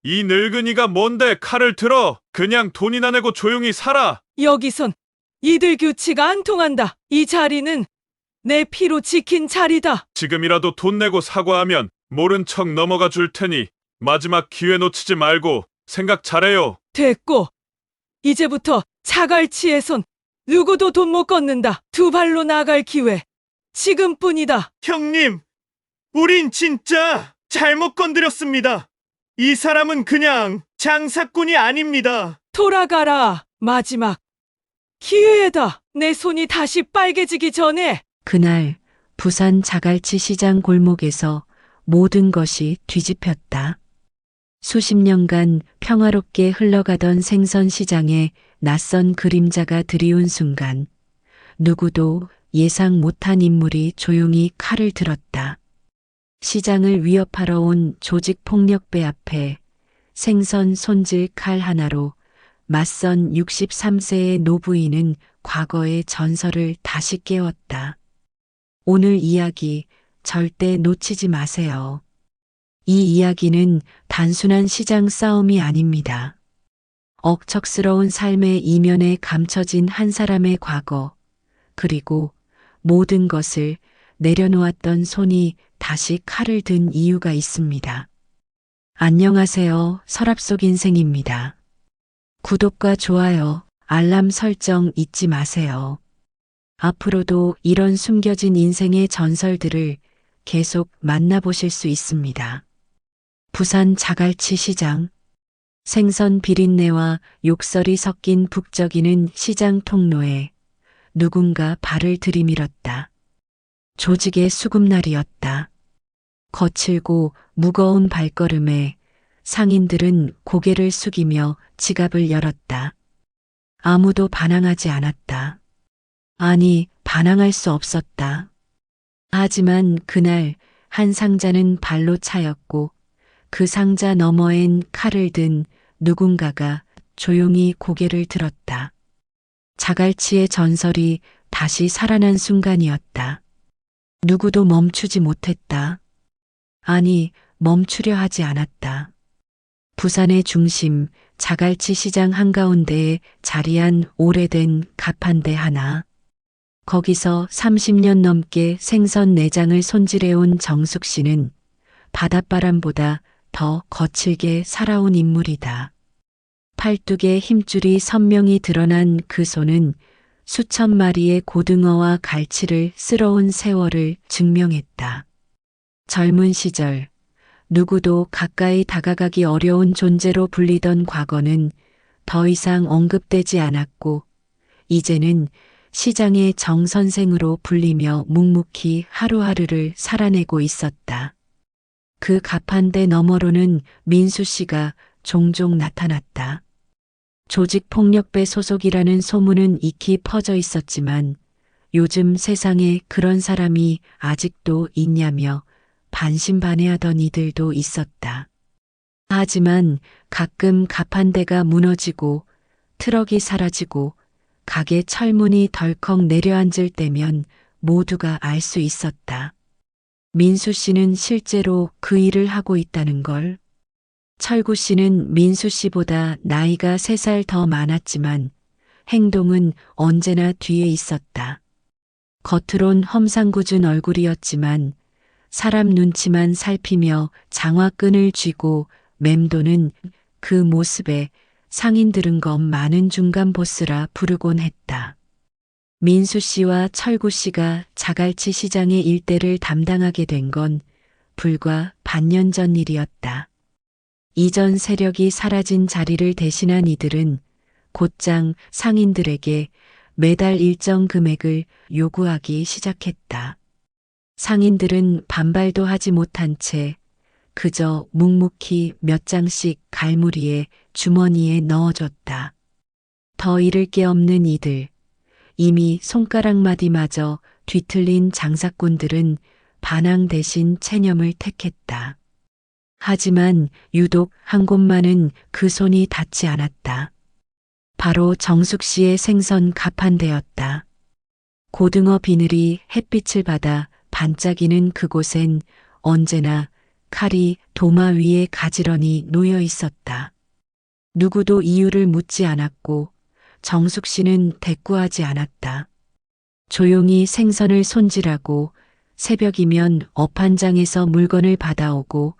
이 늙은이가 뭔데 칼을 들어? 그냥 돈이나 내고 조용히 살아. 여기선 이들 규치가 안 통한다. 이 자리는 내 피로 지킨 자리다. 지금이라도 돈 내고 사과하면 모른 척 넘어가 줄 테니 마지막 기회 놓치지 말고 생각 잘해요. 됐고, 이제부터 자갈치에선 누구도 돈 못 걷는다. 두 발로 나갈 기회. 지금뿐이다. 형님, 우린 진짜 잘못 건드렸습니다. 이 사람은 그냥 장사꾼이 아닙니다. 돌아가라. 마지막 기회다. 내 손이 다시 빨개지기 전에. 그날 부산 자갈치 시장 골목에서 모든 것이 뒤집혔다. 수십 년간 평화롭게 흘러가던 생선 시장에 낯선 그림자가 들이운 순간 누구도 예상 못한 인물이 조용히 칼을 들었다. 시장을 위협하러 온 조직 폭력배 앞에 생선 손질 칼 하나로 맞선 63세의 노부인은 과거의 전설을 다시 깨웠다. 오늘 이야기 절대 놓치지 마세요. 이 이야기는 단순한 시장 싸움이 아닙니다. 억척스러운 삶의 이면에 감춰진 한 사람의 과거, 그리고 모든 것을 내려놓았던 손이 다시 칼을 든 이유가 있습니다. 안녕하세요. 서랍 속 인생입니다. 구독과 좋아요, 알람 설정 잊지 마세요. 앞으로도 이런 숨겨진 인생의 전설들을 계속 만나보실 수 있습니다. 부산 자갈치 시장. 생선 비린내와 욕설이 섞인 북적이는 시장 통로에 누군가 발을 들이밀었다. 조직의 수금날이었다. 거칠고 무거운 발걸음에 상인들은 고개를 숙이며 지갑을 열었다. 아무도 반항하지 않았다. 아니, 반항할 수 없었다. 하지만 그날 한 상자는 발로 차였고 그 상자 너머엔 칼을 든 누군가가 조용히 고개를 들었다. 자갈치의 전설이 다시 살아난 순간이었다. 누구도 멈추지 못했다. 아니, 멈추려 하지 않았다. 부산의 중심, 자갈치 시장 한가운데에 자리한 오래된 가판대 하나. 거기서 30년 넘게 생선 내장을 손질해온 정숙 씨는 바닷바람보다 더 거칠게 살아온 인물이다. 팔뚝에 힘줄이 선명히 드러난 그 손은 수천 마리의 고등어와 갈치를 쓸어온 세월을 증명했다. 젊은 시절 누구도 가까이 다가가기 어려운 존재로 불리던 과거는 더 이상 언급되지 않았고 이제는 시장의 정선생으로 불리며 묵묵히 하루하루를 살아내고 있었다. 그 가판대 너머로는 민수 씨가 종종 나타났다. 조직폭력배 소속이라는 소문은 익히 퍼져 있었지만 요즘 세상에 그런 사람이 아직도 있냐며 반신반의하던 이들도 있었다. 하지만 가끔 가판대가 무너지고 트럭이 사라지고 가게 철문이 덜컥 내려앉을 때면 모두가 알 수 있었다. 민수 씨는 실제로 그 일을 하고 있다는 걸. 철구 씨는 민수 씨보다 나이가 3살 더 많았지만 행동은 언제나 뒤에 있었다. 겉으론 험상궂은 얼굴이었지만 사람 눈치만 살피며 장화끈을 쥐고 맴도는 그 모습에 상인들은 겁 많은 중간 보스라 부르곤 했다. 민수 씨와 철구 씨가 자갈치 시장의 일대를 담당하게 된 건 불과 반년 전 일이었다. 이전 세력이 사라진 자리를 대신한 이들은 곧장 상인들에게 매달 일정 금액을 요구하기 시작했다. 상인들은 반발도 하지 못한 채 그저 묵묵히 몇 장씩 갈무리에 주머니에 넣어줬다. 더 잃을 게 없는 이들, 이미 손가락마디마저 뒤틀린 장사꾼들은 반항 대신 체념을 택했다. 하지만 유독 한 곳만은 그 손이 닿지 않았다. 바로 정숙 씨의 생선 가판대였다. 고등어 비늘이 햇빛을 받아 반짝이는 그곳엔 언제나 칼이 도마 위에 가지런히 놓여 있었다. 누구도 이유를 묻지 않았고 정숙 씨는 대꾸하지 않았다. 조용히 생선을 손질하고 새벽이면 업한장에서 물건을 받아오고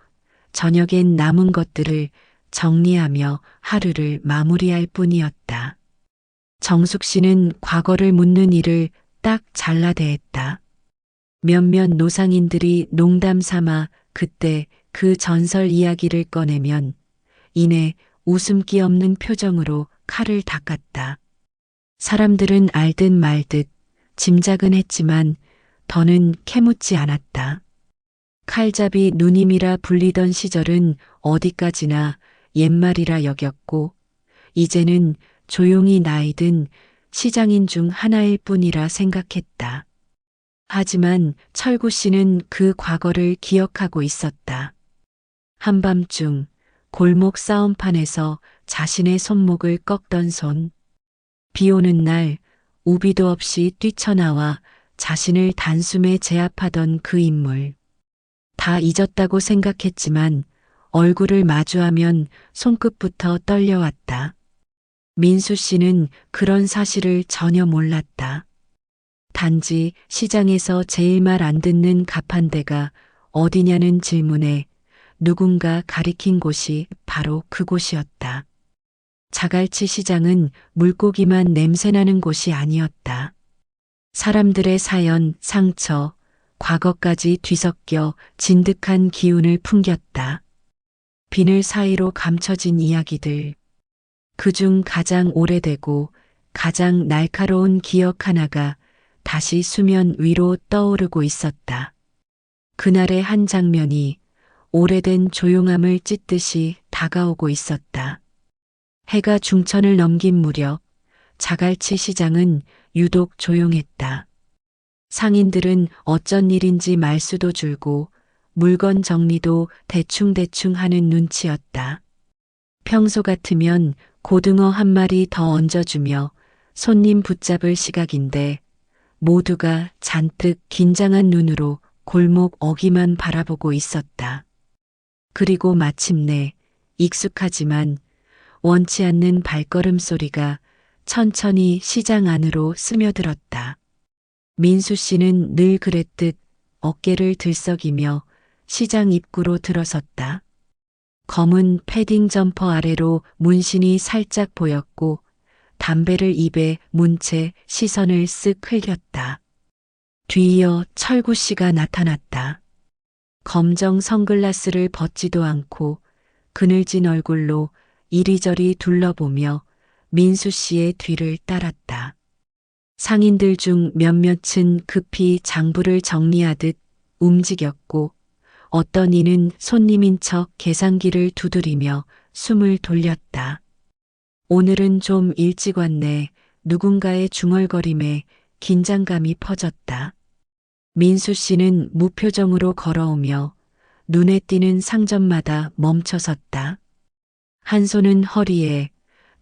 저녁엔 남은 것들을 정리하며 하루를 마무리할 뿐이었다. 정숙 씨는 과거를 묻는 일을 딱 잘라대했다. 몇몇 노상인들이 농담 삼아 그때 그 전설 이야기를 꺼내면 이내 웃음기 없는 표정으로 칼을 닦았다. 사람들은 알듯 말듯 짐작은 했지만 더는 캐묻지 않았다. 칼잡이 누님이라 불리던 시절은 어디까지나 옛말이라 여겼고 이제는 조용히 나이든 시장인 중 하나일 뿐이라 생각했다. 하지만 철구 씨는 그 과거를 기억하고 있었다. 한밤중 골목 싸움판에서 자신의 손목을 꺾던 손. 비 오는 날 우비도 없이 뛰쳐나와 자신을 단숨에 제압하던 그 인물. 다 잊었다고 생각했지만 얼굴을 마주하면 손끝부터 떨려왔다. 민수 씨는 그런 사실을 전혀 몰랐다. 단지 시장에서 제일 말 안 듣는 가판대가 어디냐는 질문에 누군가 가리킨 곳이 바로 그곳이었다. 자갈치 시장은 물고기만 냄새나는 곳이 아니었다. 사람들의 사연, 상처, 과거까지 뒤섞여 진득한 기운을 풍겼다. 비늘 사이로 감춰진 이야기들. 그중 가장 오래되고 가장 날카로운 기억 하나가 다시 수면 위로 떠오르고 있었다. 그날의 한 장면이 오래된 조용함을 찢듯이 다가오고 있었다. 해가 중천을 넘긴 무렵 자갈치 시장은 유독 조용했다. 상인들은 어쩐 일인지 말수도 줄고 물건 정리도 대충대충 하는 눈치였다. 평소 같으면 고등어 한 마리 더 얹어주며 손님 붙잡을 시각인데 모두가 잔뜩 긴장한 눈으로 골목 어기만 바라보고 있었다. 그리고 마침내 익숙하지만 원치 않는 발걸음 소리가 천천히 시장 안으로 스며들었다. 민수 씨는 늘 그랬듯 어깨를 들썩이며 시장 입구로 들어섰다. 검은 패딩 점퍼 아래로 문신이 살짝 보였고 담배를 입에 문 채 시선을 쓱 흘겼다. 뒤이어 철구 씨가 나타났다. 검정 선글라스를 벗지도 않고 그늘진 얼굴로 이리저리 둘러보며 민수 씨의 뒤를 따랐다. 상인들 중 몇몇은 급히 장부를 정리하듯 움직였고 어떤 이는 손님인 척 계산기를 두드리며 숨을 돌렸다. 오늘은 좀 일찍 왔네. 누군가의 중얼거림에 긴장감이 퍼졌다. 민수 씨는 무표정으로 걸어오며 눈에 띄는 상점마다 멈춰섰다. 한 손은 허리에,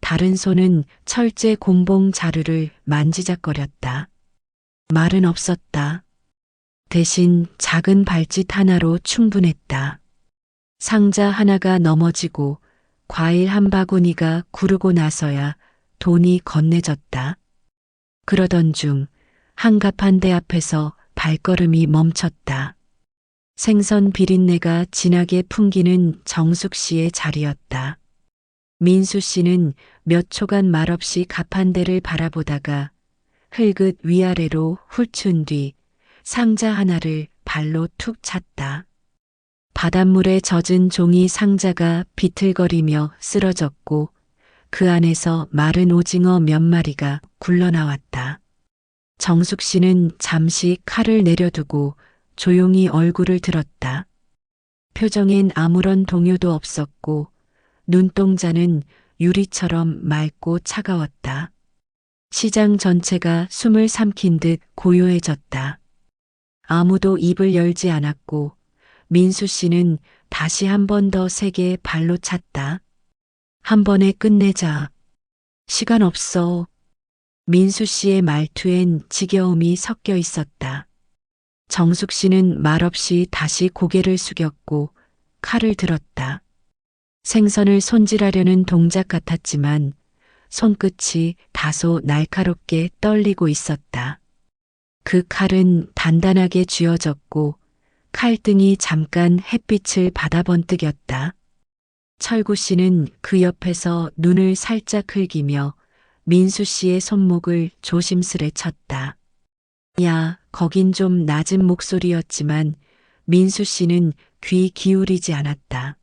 다른 손은 철제 곤봉 자루를 만지작거렸다. 말은 없었다. 대신 작은 발짓 하나로 충분했다. 상자 하나가 넘어지고 과일 한 바구니가 구르고 나서야 돈이 건네졌다. 그러던 중 한가판대 앞에서 발걸음이 멈췄다. 생선 비린내가 진하게 풍기는 정숙 씨의 자리였다. 민수 씨는 몇 초간 말없이 가판대를 바라보다가 흘긋 위아래로 훑은 뒤 상자 하나를 발로 툭 찼다. 바닷물에 젖은 종이 상자가 비틀거리며 쓰러졌고 그 안에서 마른 오징어 몇 마리가 굴러나왔다. 정숙 씨는 잠시 칼을 내려두고 조용히 얼굴을 들었다. 표정엔 아무런 동요도 없었고 눈동자는 유리처럼 맑고 차가웠다. 시장 전체가 숨을 삼킨 듯 고요해졌다. 아무도 입을 열지 않았고 민수 씨는 다시 한 번 더 세게 발로 찼다. 한 번에 끝내자. 시간 없어. 민수 씨의 말투엔 지겨움이 섞여 있었다. 정숙 씨는 말없이 다시 고개를 숙였고 칼을 들었다. 생선을 손질하려는 동작 같았지만 손끝이 다소 날카롭게 떨리고 있었다. 그 칼은 단단하게 쥐어졌고 칼등이 잠깐 햇빛을 받아 번뜩였다. 철구 씨는 그 옆에서 눈을 살짝 흘기며 민수 씨의 손목을 조심스레 쳤다. 야, 거긴 좀 낮은 목소리였지만 민수 씨는 귀 기울이지 않았다.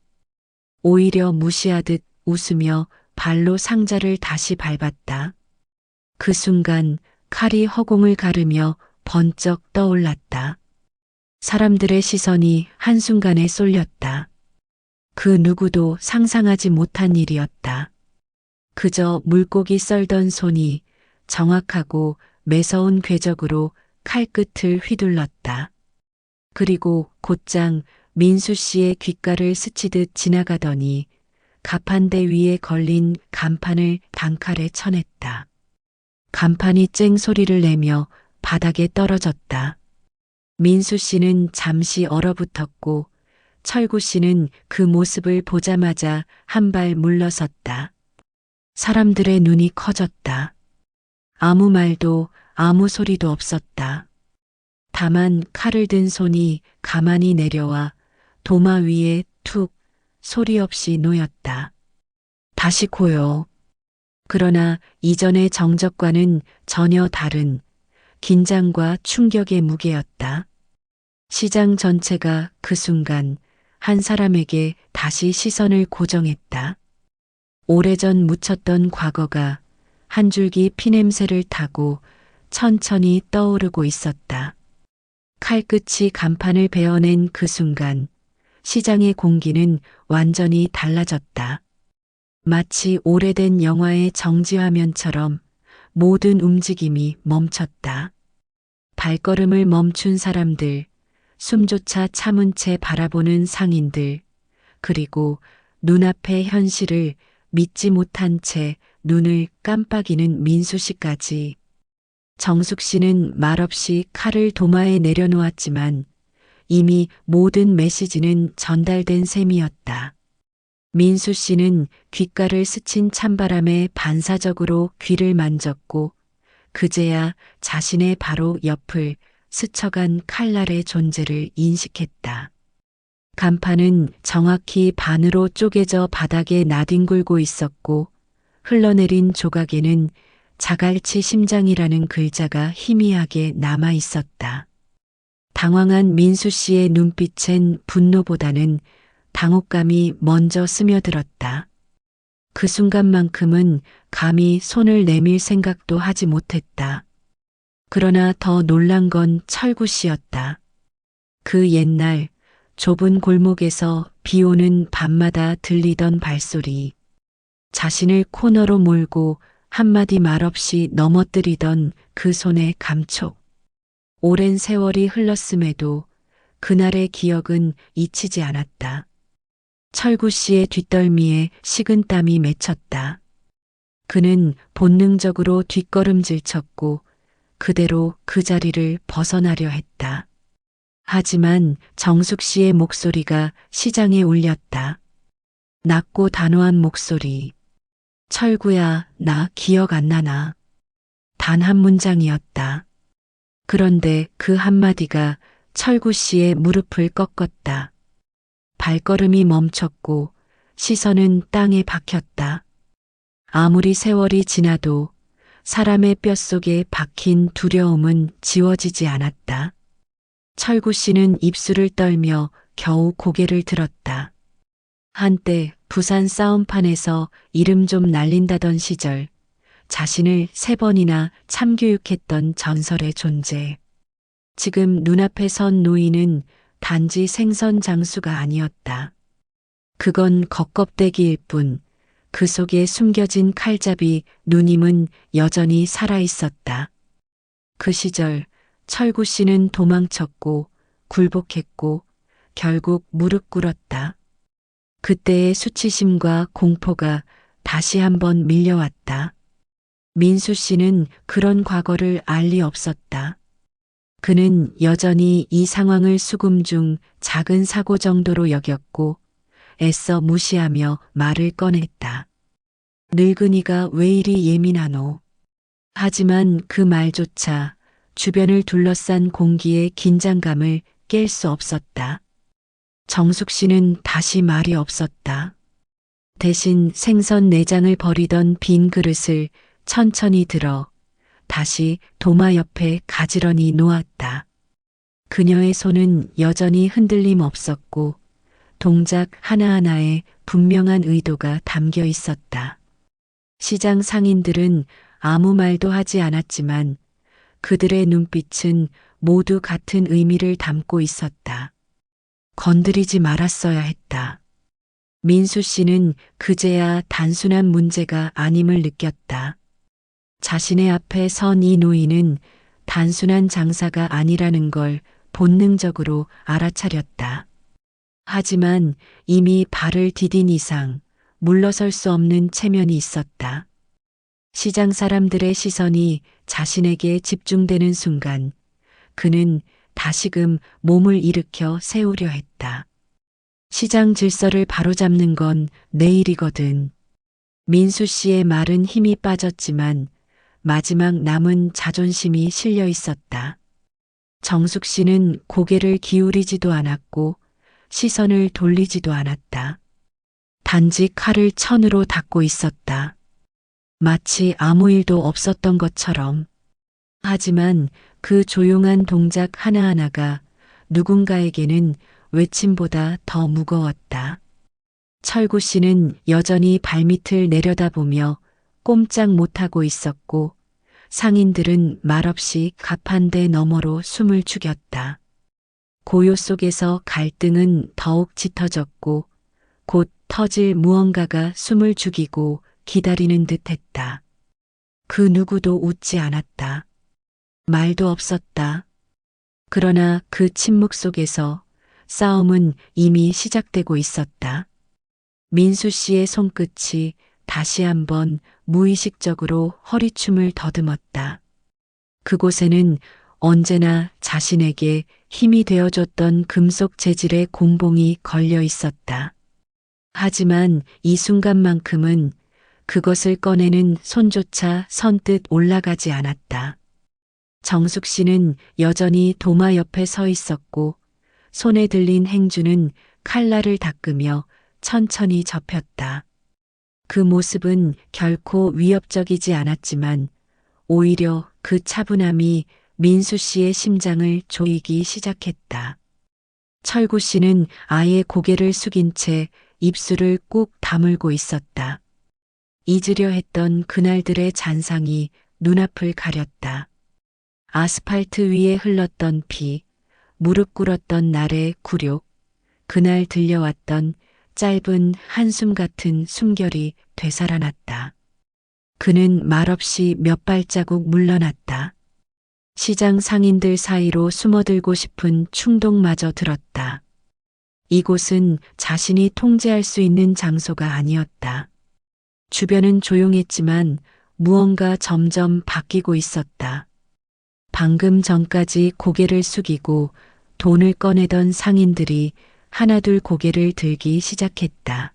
오히려 무시하듯 웃으며 발로 상자를 다시 밟았다. 그 순간 칼이 허공을 가르며 번쩍 떠올랐다. 사람들의 시선이 한순간에 쏠렸다. 그 누구도 상상하지 못한 일이었다. 그저 물고기 썰던 손이 정확하고 매서운 궤적으로 칼끝을 휘둘렀다. 그리고 곧장 민수 씨의 귓가를 스치듯 지나가더니 가판대 위에 걸린 간판을 단칼에 쳐냈다. 간판이 쨍 소리를 내며 바닥에 떨어졌다. 민수 씨는 잠시 얼어붙었고 철구 씨는 그 모습을 보자마자 한 발 물러섰다. 사람들의 눈이 커졌다. 아무 말도 아무 소리도 없었다. 다만 칼을 든 손이 가만히 내려와 도마 위에 툭 소리 없이 놓였다. 다시 고요. 그러나 이전의 정적과는 전혀 다른 긴장과 충격의 무게였다. 시장 전체가 그 순간 한 사람에게 다시 시선을 고정했다. 오래전 묻혔던 과거가 한 줄기 피냄새를 타고 천천히 떠오르고 있었다. 칼끝이 간판을 베어낸 그 순간 시장의 공기는 완전히 달라졌다. 마치 오래된 영화의 정지화면처럼 모든 움직임이 멈췄다. 발걸음을 멈춘 사람들, 숨조차 참은 채 바라보는 상인들, 그리고 눈앞의 현실을 믿지 못한 채 눈을 깜빡이는 민수 씨까지. 정숙 씨는 말없이 칼을 도마에 내려놓았지만 이미 모든 메시지는 전달된 셈이었다. 민수 씨는 귓가를 스친 찬바람에 반사적으로 귀를 만졌고 그제야 자신의 바로 옆을 스쳐간 칼날의 존재를 인식했다. 간판은 정확히 반으로 쪼개져 바닥에 나뒹굴고 있었고 흘러내린 조각에는 자갈치 심장이라는 글자가 희미하게 남아 있었다. 당황한 민수 씨의 눈빛엔 분노보다는 당혹감이 먼저 스며들었다. 그 순간만큼은 감히 손을 내밀 생각도 하지 못했다. 그러나 더 놀란 건 철구 씨였다. 그 옛날 좁은 골목에서 비 오는 밤마다 들리던 발소리, 자신을 코너로 몰고 한마디 말없이 넘어뜨리던 그 손의 감촉. 오랜 세월이 흘렀음에도 그날의 기억은 잊히지 않았다. 철구 씨의 뒷덜미에 식은땀이 맺혔다. 그는 본능적으로 뒷걸음질 쳤고 그대로 그 자리를 벗어나려 했다. 하지만 정숙 씨의 목소리가 시장에 울렸다. 낮고 단호한 목소리. 철구야, 나 기억 안 나나. 단 한 문장이었다. 그런데 그 한마디가 철구 씨의 무릎을 꺾었다. 발걸음이 멈췄고 시선은 땅에 박혔다. 아무리 세월이 지나도 사람의 뼛속에 박힌 두려움은 지워지지 않았다. 철구 씨는 입술을 떨며 겨우 고개를 들었다. 한때 부산 싸움판에서 이름 좀 날린다던 시절 자신을 3번이나 참교육했던 전설의 존재. 지금 눈앞에 선 노인은 단지 생선 장수가 아니었다. 그건 겉껍데기일 뿐 그 속에 숨겨진 칼잡이 누님은 여전히 살아있었다. 그 시절 철구 씨는 도망쳤고 굴복했고 결국 무릎 꿇었다. 그때의 수치심과 공포가 다시 한번 밀려왔다. 민수 씨는 그런 과거를 알 리 없었다. 그는 여전히 이 상황을 수금 중 작은 사고 정도로 여겼고 애써 무시하며 말을 꺼냈다. 늙은이가 왜 이리 예민하노? 하지만 그 말조차 주변을 둘러싼 공기의 긴장감을 깰 수 없었다. 정숙 씨는 다시 말이 없었다. 대신 생선 내장을 버리던 빈 그릇을 천천히 들어 다시 도마 옆에 가지런히 놓았다. 그녀의 손은 여전히 흔들림 없었고 동작 하나하나에 분명한 의도가 담겨 있었다. 시장 상인들은 아무 말도 하지 않았지만 그들의 눈빛은 모두 같은 의미를 담고 있었다. 건드리지 말았어야 했다. 민수 씨는 그제야 단순한 문제가 아님을 느꼈다. 자신의 앞에 선 이 노인은 단순한 장사가 아니라는 걸 본능적으로 알아차렸다. 하지만 이미 발을 디딘 이상 물러설 수 없는 체면이 있었다. 시장 사람들의 시선이 자신에게 집중되는 순간 그는 다시금 몸을 일으켜 세우려 했다. 시장 질서를 바로잡는 건 내일이거든. 민수 씨의 말은 힘이 빠졌지만 마지막 남은 자존심이 실려 있었다. 정숙 씨는 고개를 기울이지도 않았고 시선을 돌리지도 않았다. 단지 칼을 천으로 닫고 있었다. 마치 아무 일도 없었던 것처럼. 하지만 그 조용한 동작 하나하나가 누군가에게는 외침보다 더 무거웠다. 철구 씨는 여전히 발밑을 내려다보며 꼼짝 못하고 있었고 상인들은 말없이 가판대 너머로 숨을 죽였다. 고요 속에서 갈등은 더욱 짙어졌고 곧 터질 무언가가 숨을 죽이고 기다리는 듯했다. 그 누구도 웃지 않았다. 말도 없었다. 그러나 그 침묵 속에서 싸움은 이미 시작되고 있었다. 민수 씨의 손끝이 다시 한번 무의식적으로 허리춤을 더듬었다. 그곳에는 언제나 자신에게 힘이 되어줬던 금속 재질의 곤봉이 걸려 있었다. 하지만 이 순간만큼은 그것을 꺼내는 손조차 선뜻 올라가지 않았다. 정숙 씨는 여전히 도마 옆에 서 있었고 손에 들린 행주는 칼날을 닦으며 천천히 접혔다. 그 모습은 결코 위협적이지 않았지만 오히려 그 차분함이 민수 씨의 심장을 조이기 시작했다. 철구 씨는 아예 고개를 숙인 채 입술을 꾹 다물고 있었다. 잊으려 했던 그날들의 잔상이 눈앞을 가렸다. 아스팔트 위에 흘렀던 피, 무릎 꿇었던 날의 굴욕, 그날 들려왔던 짧은 한숨 같은 숨결이 되살아났다. 그는 말없이 몇 발자국 물러났다. 시장 상인들 사이로 숨어들고 싶은 충동마저 들었다. 이곳은 자신이 통제할 수 있는 장소가 아니었다. 주변은 조용했지만 무언가 점점 바뀌고 있었다. 방금 전까지 고개를 숙이고 돈을 꺼내던 상인들이 하나둘 고개를 들기 시작했다.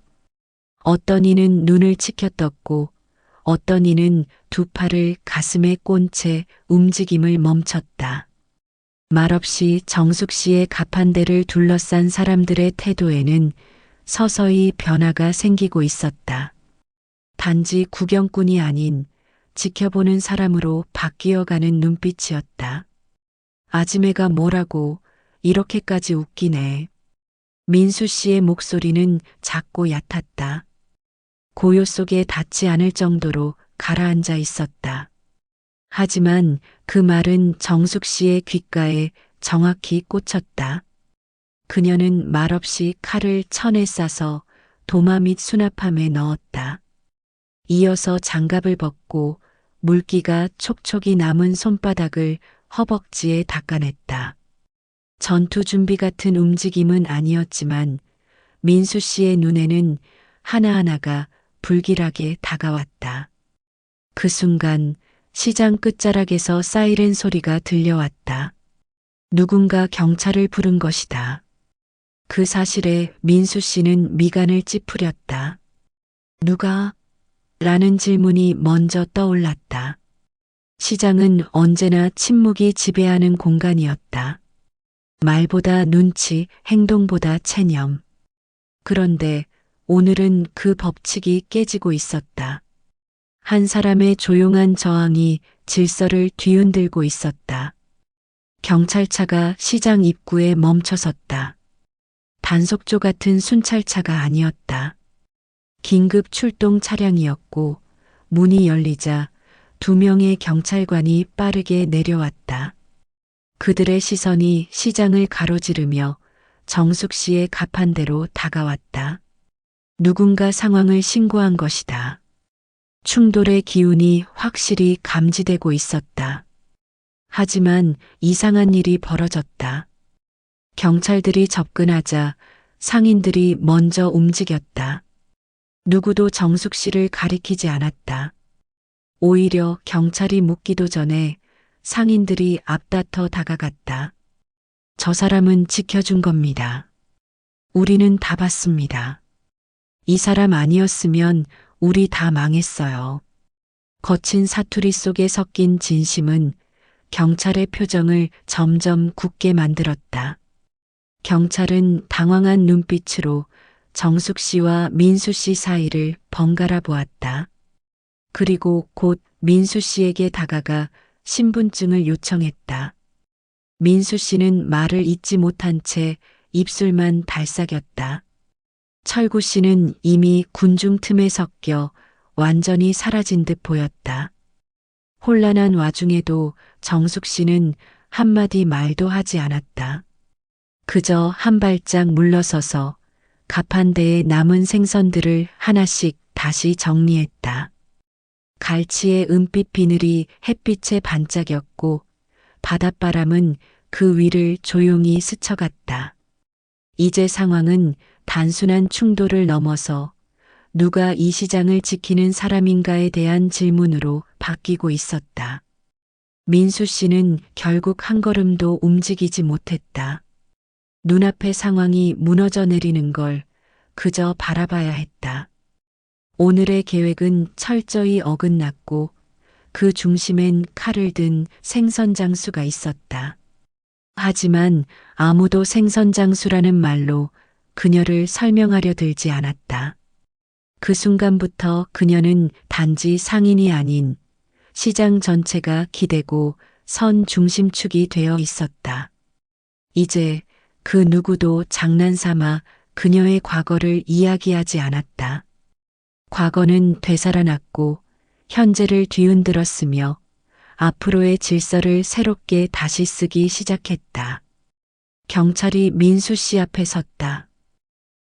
어떤 이는 눈을 치켜떴고 어떤 이는 두 팔을 가슴에 꼰 채 움직임을 멈췄다. 말없이 정숙 씨의 가판대를 둘러싼 사람들의 태도에는 서서히 변화가 생기고 있었다. 단지 구경꾼이 아닌 지켜보는 사람으로 바뀌어가는 눈빛이었다. 아지매가 뭐라고 이렇게까지 웃기네. 민수 씨의 목소리는 작고 얕았다. 고요 속에 닿지 않을 정도로 가라앉아 있었다. 하지만 그 말은 정숙 씨의 귓가에 정확히 꽂혔다. 그녀는 말없이 칼을 천에 싸서 도마 밑 수납함에 넣었다. 이어서 장갑을 벗고 물기가 촉촉이 남은 손바닥을 허벅지에 닦아냈다. 전투 준비 같은 움직임은 아니었지만 민수 씨의 눈에는 하나하나가 불길하게 다가왔다. 그 순간 시장 끝자락에서 사이렌 소리가 들려왔다. 누군가 경찰을 부른 것이다. 그 사실에 민수 씨는 미간을 찌푸렸다. 누가? 라는 질문이 먼저 떠올랐다. 시장은 언제나 침묵이 지배하는 공간이었다. 말보다 눈치, 행동보다 체념. 그런데 오늘은 그 법칙이 깨지고 있었다. 한 사람의 조용한 저항이 질서를 뒤흔들고 있었다. 경찰차가 시장 입구에 멈춰섰다. 단속조 같은 순찰차가 아니었다. 긴급 출동 차량이었고 문이 열리자 2명의 경찰관이 빠르게 내려왔다. 그들의 시선이 시장을 가로지르며 정숙 씨의 가판대로 다가왔다. 누군가 상황을 신고한 것이다. 충돌의 기운이 확실히 감지되고 있었다. 하지만 이상한 일이 벌어졌다. 경찰들이 접근하자 상인들이 먼저 움직였다. 누구도 정숙 씨를 가리키지 않았다. 오히려 경찰이 묻기도 전에 상인들이 앞다퉈 다가갔다. 저 사람은 지켜준 겁니다. 우리는 다 봤습니다. 이 사람 아니었으면 우리 다 망했어요. 거친 사투리 속에 섞인 진심은 경찰의 표정을 점점 굳게 만들었다. 경찰은 당황한 눈빛으로 정숙 씨와 민수 씨 사이를 번갈아 보았다. 그리고 곧 민수 씨에게 다가가 신분증을 요청했다. 민수 씨는 말을 잇지 못한 채 입술만 달싹였다. 철구 씨는 이미 군중 틈에 섞여 완전히 사라진 듯 보였다. 혼란한 와중에도 정숙 씨는 한마디 말도 하지 않았다. 그저 한 발짝 물러서서 가판대에 남은 생선들을 하나씩 다시 정리했다. 갈치의 은빛 비늘이 햇빛에 반짝였고 바닷바람은 그 위를 조용히 스쳐갔다. 이제 상황은 단순한 충돌을 넘어서 누가 이 시장을 지키는 사람인가에 대한 질문으로 바뀌고 있었다. 민수 씨는 결국 한 걸음도 움직이지 못했다. 눈앞의 상황이 무너져 내리는 걸 그저 바라봐야 했다. 오늘의 계획은 철저히 어긋났고 그 중심엔 칼을 든 생선장수가 있었다. 하지만 아무도 생선장수라는 말로 그녀를 설명하려 들지 않았다. 그 순간부터 그녀는 단지 상인이 아닌 시장 전체가 기대고 선 중심축이 되어 있었다. 이제 그 누구도 장난삼아 그녀의 과거를 이야기하지 않았다. 과거는 되살아났고 현재를 뒤흔들었으며 앞으로의 질서를 새롭게 다시 쓰기 시작했다. 경찰이 민수 씨 앞에 섰다.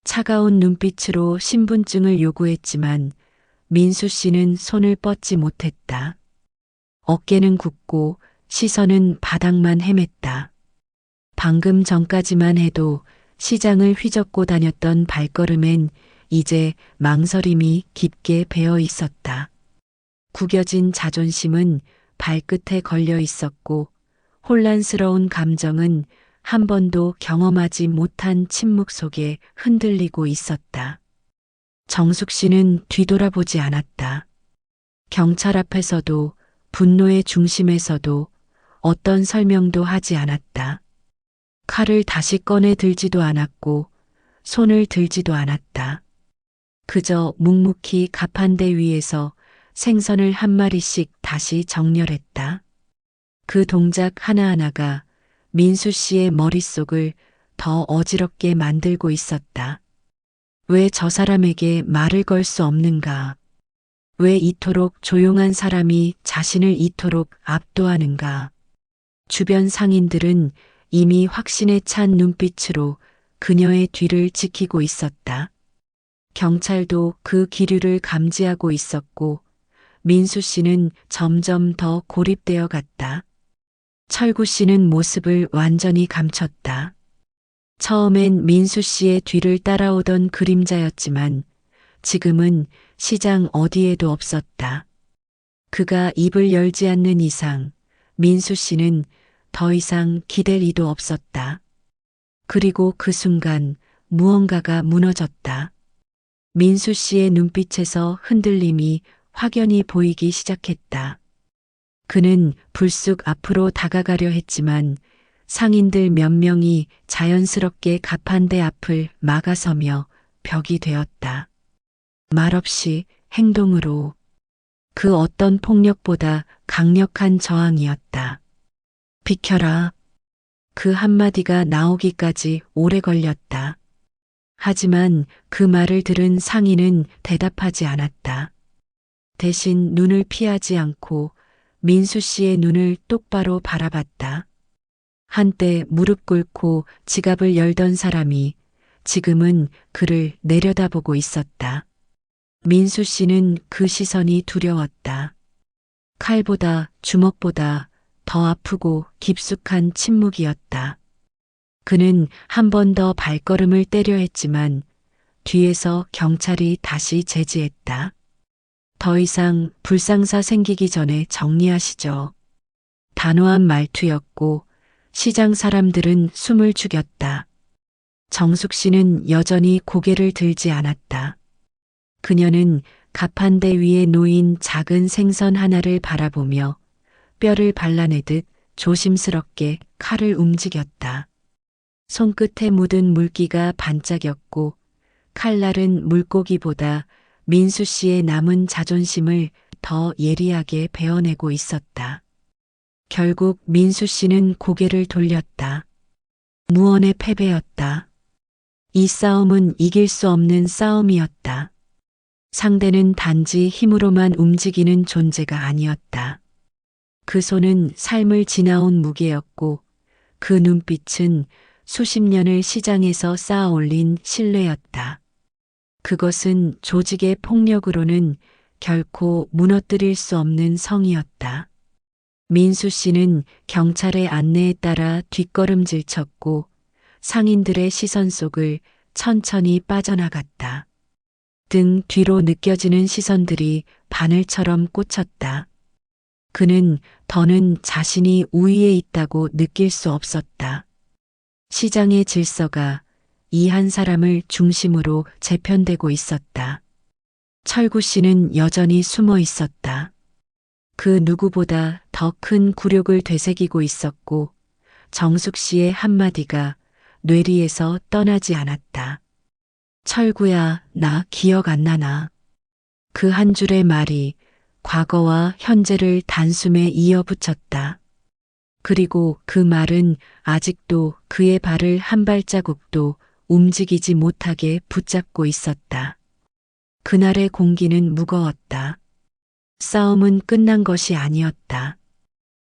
차가운 눈빛으로 신분증을 요구했지만 민수 씨는 손을 뻗지 못했다. 어깨는 굽고 시선은 바닥만 헤맸다. 방금 전까지만 해도 시장을 휘젓고 다녔던 발걸음엔 이제 망설임이 깊게 배어 있었다. 구겨진 자존심은 발끝에 걸려 있었고 혼란스러운 감정은 한 번도 경험하지 못한 침묵 속에 흔들리고 있었다. 정숙 씨는 뒤돌아보지 않았다. 경찰 앞에서도 분노의 중심에서도 어떤 설명도 하지 않았다. 칼을 다시 꺼내 들지도 않았고 손을 들지도 않았다. 그저 묵묵히 가판대 위에서 생선을 한 마리씩 다시 정렬했다. 그 동작 하나하나가 민수 씨의 머릿속을 더 어지럽게 만들고 있었다. 왜 저 사람에게 말을 걸 수 없는가? 왜 이토록 조용한 사람이 자신을 이토록 압도하는가? 주변 상인들은 이미 확신에 찬 눈빛으로 그녀의 뒤를 지키고 있었다. 경찰도 그 기류를 감지하고 있었고 민수 씨는 점점 더 고립되어 갔다. 철구 씨는 모습을 완전히 감췄다. 처음엔 민수 씨의 뒤를 따라오던 그림자였지만 지금은 시장 어디에도 없었다. 그가 입을 열지 않는 이상 민수 씨는 더 이상 기댈 이도 없었다. 그리고 그 순간 무언가가 무너졌다. 민수 씨의 눈빛에서 흔들림이 확연히 보이기 시작했다. 그는 불쑥 앞으로 다가가려 했지만 상인들 몇 명이 자연스럽게 가판대 앞을 막아서며 벽이 되었다. 말없이 행동으로. 그 어떤 폭력보다 강력한 저항이었다. 비켜라. 그 한마디가 나오기까지 오래 걸렸다. 하지만 그 말을 들은 상인은 대답하지 않았다. 대신 눈을 피하지 않고 민수 씨의 눈을 똑바로 바라봤다. 한때 무릎 꿇고 지갑을 열던 사람이 지금은 그를 내려다보고 있었다. 민수 씨는 그 시선이 두려웠다. 칼보다 주먹보다 더 아프고 깊숙한 침묵이었다. 그는 한 번 더 발걸음을 떼려 했지만 뒤에서 경찰이 다시 제지했다. 더 이상 불상사 생기기 전에 정리하시죠. 단호한 말투였고 시장 사람들은 숨을 죽였다. 정숙 씨는 여전히 고개를 들지 않았다. 그녀는 가판대 위에 놓인 작은 생선 하나를 바라보며 뼈를 발라내듯 조심스럽게 칼을 움직였다. 손끝에 묻은 물기가 반짝였고 칼날은 물고기보다 민수 씨의 남은 자존심을 더 예리하게 베어내고 있었다. 결국 민수 씨는 고개를 돌렸다. 무언의 패배였다. 이 싸움은 이길 수 없는 싸움이었다. 상대는 단지 힘으로만 움직이는 존재가 아니었다. 그 손은 삶을 지나온 무게였고 그 눈빛은 수십 년을 시장에서 쌓아 올린 신뢰였다. 그것은 조직의 폭력으로는 결코 무너뜨릴 수 없는 성이었다. 민수 씨는 경찰의 안내에 따라 뒷걸음질 쳤고 상인들의 시선 속을 천천히 빠져나갔다. 등 뒤로 느껴지는 시선들이 바늘처럼 꽂혔다. 그는 더는 자신이 우위에 있다고 느낄 수 없었다. 시장의 질서가 이 한 사람을 중심으로 재편되고 있었다. 철구 씨는 여전히 숨어 있었다. 그 누구보다 더 큰 굴욕을 되새기고 있었고 정숙 씨의 한마디가 뇌리에서 떠나지 않았다. 철구야, 나 기억 안 나나. 그 한 줄의 말이 과거와 현재를 단숨에 이어붙였다. 그리고 그 말은 아직도 그의 발을 한 발자국도 움직이지 못하게 붙잡고 있었다. 그날의 공기는 무거웠다. 싸움은 끝난 것이 아니었다.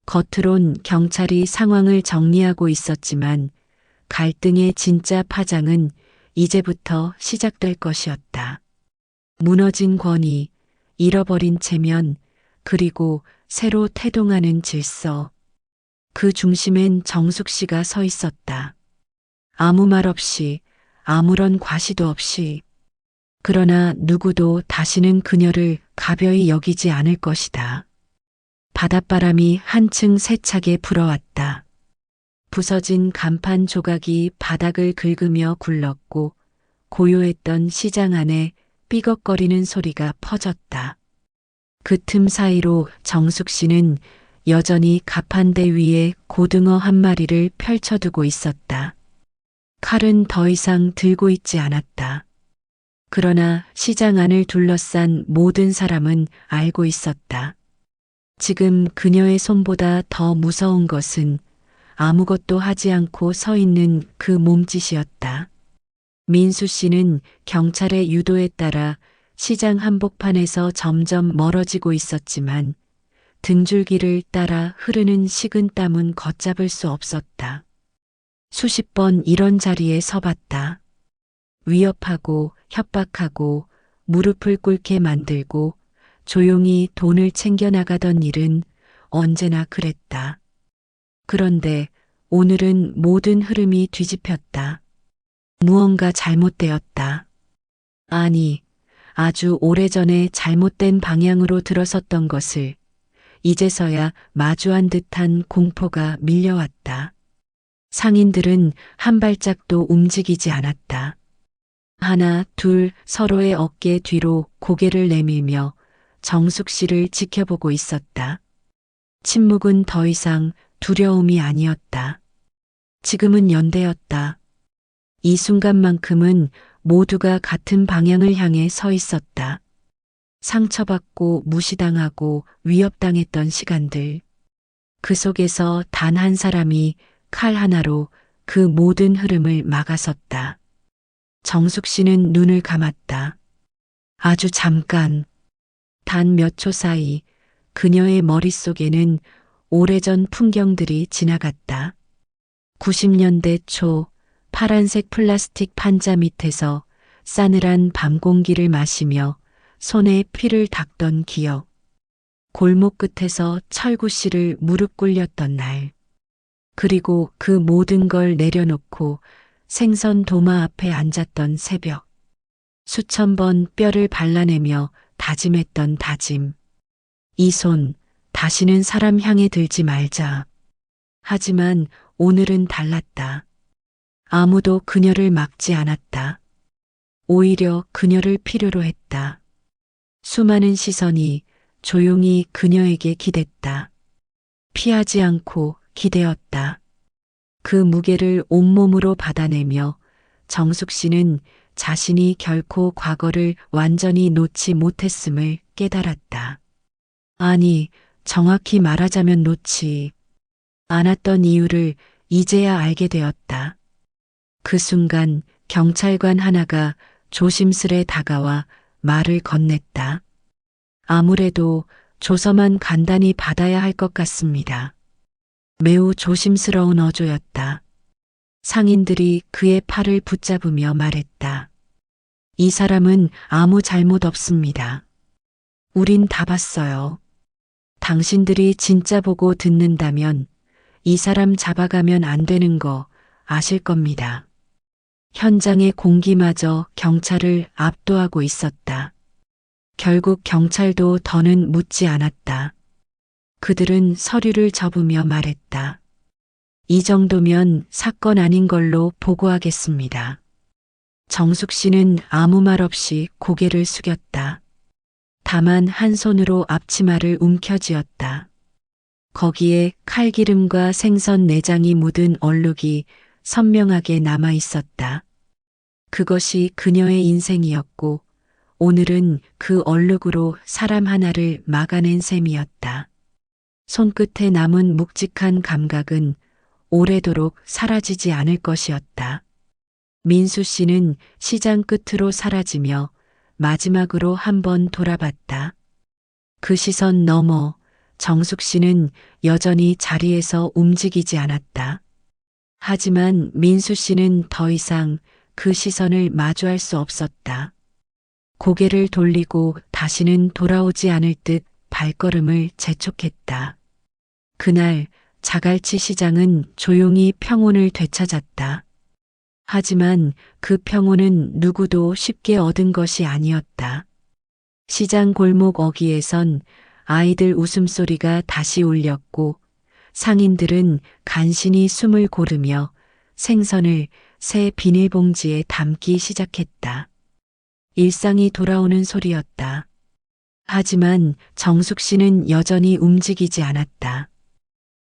겉으론 경찰이 상황을 정리하고 있었지만 갈등의 진짜 파장은 이제부터 시작될 것이었다. 무너진 권위, 잃어버린 체면, 그리고 새로 태동하는 질서. 그 중심엔 정숙 씨가 서 있었다. 아무 말 없이, 아무런 과시도 없이. 그러나 누구도 다시는 그녀를 가벼이 여기지 않을 것이다. 바닷바람이 한층 세차게 불어왔다. 부서진 간판 조각이 바닥을 긁으며 굴렀고 고요했던 시장 안에 삐걱거리는 소리가 퍼졌다. 그 틈 사이로 정숙 씨는 여전히 가판대 위에 고등어 한 마리를 펼쳐두고 있었다. 칼은 더 이상 들고 있지 않았다. 그러나 시장 안을 둘러싼 모든 사람은 알고 있었다. 지금 그녀의 손보다 더 무서운 것은 아무것도 하지 않고 서 있는 그 몸짓이었다. 민수 씨는 경찰의 유도에 따라 시장 한복판에서 점점 멀어지고 있었지만 등줄기를 따라 흐르는 식은땀은 걷잡을 수 없었다. 수십 번 이런 자리에 서봤다. 위협하고 협박하고 무릎을 꿇게 만들고 조용히 돈을 챙겨나가던 일은 언제나 그랬다. 그런데 오늘은 모든 흐름이 뒤집혔다. 무언가 잘못되었다. 아니, 아주 오래전에 잘못된 방향으로 들어섰던 것을 이제서야 마주한 듯한 공포가 밀려왔다. 상인들은 한 발짝도 움직이지 않았다. 하나, 둘 서로의 어깨 뒤로 고개를 내밀며 정숙 씨를 지켜보고 있었다. 침묵은 더 이상 두려움이 아니었다. 지금은 연대였다. 이 순간만큼은 모두가 같은 방향을 향해 서 있었다. 상처받고 무시당하고 위협당했던 시간들. 그 속에서 단 한 사람이 칼 하나로 그 모든 흐름을 막아섰다. 정숙 씨는 눈을 감았다. 아주 잠깐, 단 몇 초 사이 그녀의 머릿속에는 오래전 풍경들이 지나갔다. 90년대 초 파란색 플라스틱 판자 밑에서 싸늘한 밤 공기를 마시며 손에 피를 닦던 기억. 골목 끝에서 철구 씨를 무릎 꿇렸던 날. 그리고 그 모든 걸 내려놓고 생선 도마 앞에 앉았던 새벽. 수천 번 뼈를 발라내며 다짐했던 다짐. 이 손, 다시는 사람 향해 들지 말자. 하지만 오늘은 달랐다. 아무도 그녀를 막지 않았다. 오히려 그녀를 필요로 했다. 수많은 시선이 조용히 그녀에게 기댔다. 피하지 않고 기대었다. 그 무게를 온몸으로 받아내며 정숙 씨는 자신이 결코 과거를 완전히 놓지 못했음을 깨달았다. 아니, 정확히 말하자면 놓지 않았던 이유를 이제야 알게 되었다. 그 순간 경찰관 하나가 조심스레 다가와 말을 건넸다. 아무래도 조서만 간단히 받아야 할 것 같습니다. 매우 조심스러운 어조였다. 상인들이 그의 팔을 붙잡으며 말했다. 이 사람은 아무 잘못 없습니다. 우린 다 봤어요. 당신들이 진짜 보고 듣는다면 이 사람 잡아가면 안 되는 거 아실 겁니다. 현장의 공기마저 경찰을 압도하고 있었다. 결국 경찰도 더는 묻지 않았다. 그들은 서류를 접으며 말했다. 이 정도면 사건 아닌 걸로 보고하겠습니다. 정숙 씨는 아무 말 없이 고개를 숙였다. 다만 한 손으로 앞치마를 움켜쥐었다. 거기에 칼기름과 생선 내장이 묻은 얼룩이 선명하게 남아 있었다. 그것이 그녀의 인생이었고 오늘은 그 얼룩으로 사람 하나를 막아낸 셈이었다. 손끝에 남은 묵직한 감각은 오래도록 사라지지 않을 것이었다. 민수 씨는 시장 끝으로 사라지며 마지막으로 한번 돌아봤다. 그 시선 너머 정숙 씨는 여전히 자리에서 움직이지 않았다. 하지만 민수 씨는 더 이상 그 시선을 마주할 수 없었다. 고개를 돌리고 다시는 돌아오지 않을 듯 발걸음을 재촉했다. 그날 자갈치 시장은 조용히 평온을 되찾았다. 하지만 그 평온은 누구도 쉽게 얻은 것이 아니었다. 시장 골목 어귀에선 아이들 웃음소리가 다시 울렸고 상인들은 간신히 숨을 고르며 생선을 새 비닐봉지에 담기 시작했다. 일상이 돌아오는 소리였다. 하지만 정숙 씨는 여전히 움직이지 않았다.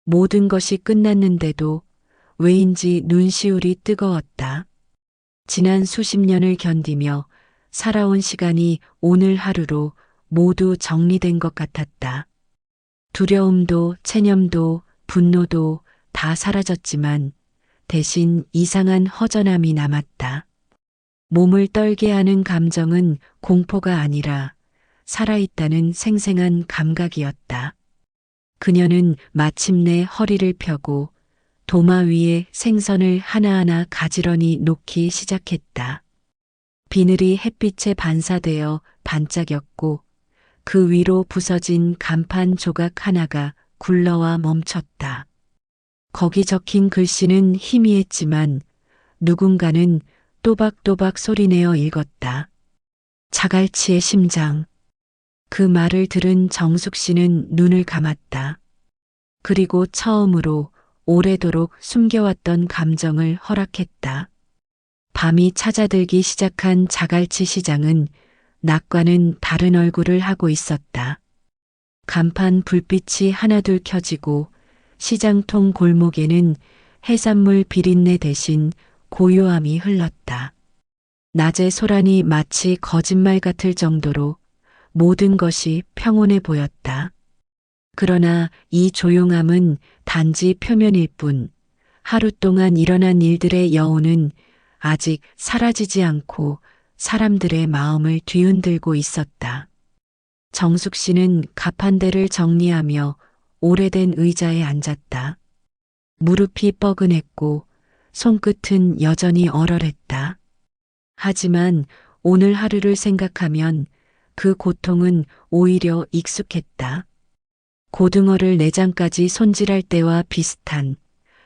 모든 것이 끝났는데도 왜인지 눈시울이 뜨거웠다. 지난 수십 년을 견디며 살아온 시간이 오늘 하루로 모두 정리된 것 같았다. 두려움도 체념도 분노도 다 사라졌지만 대신 이상한 허전함이 남았다. 몸을 떨게 하는 감정은 공포가 아니라 살아있다는 생생한 감각이었다. 그녀는 마침내 허리를 펴고 도마 위에 생선을 하나하나 가지런히 놓기 시작했다. 비늘이 햇빛에 반사되어 반짝였고 그 위로 부서진 간판 조각 하나가 굴러와 멈췄다. 거기 적힌 글씨는 희미했지만 누군가는 또박또박 소리내어 읽었다. 자갈치의 심장. 그 말을 들은 정숙 씨는 눈을 감았다. 그리고 처음으로 오래도록 숨겨왔던 감정을 허락했다. 밤이 찾아들기 시작한 자갈치 시장은 낮과는 다른 얼굴을 하고 있었다. 간판 불빛이 하나둘 켜지고 시장통 골목에는 해산물 비린내 대신 고요함이 흘렀다. 낮의 소란이 마치 거짓말 같을 정도로 모든 것이 평온해 보였다. 그러나 이 조용함은 단지 표면일 뿐, 하루 동안 일어난 일들의 여운은 아직 사라지지 않고 사람들의 마음을 뒤흔들고 있었다. 정숙 씨는 가판대를 정리하며 오래된 의자에 앉았다. 무릎이 뻐근했고 손끝은 여전히 얼얼했다. 하지만 오늘 하루를 생각하면 그 고통은 오히려 익숙했다. 고등어를 내장까지 손질할 때와 비슷한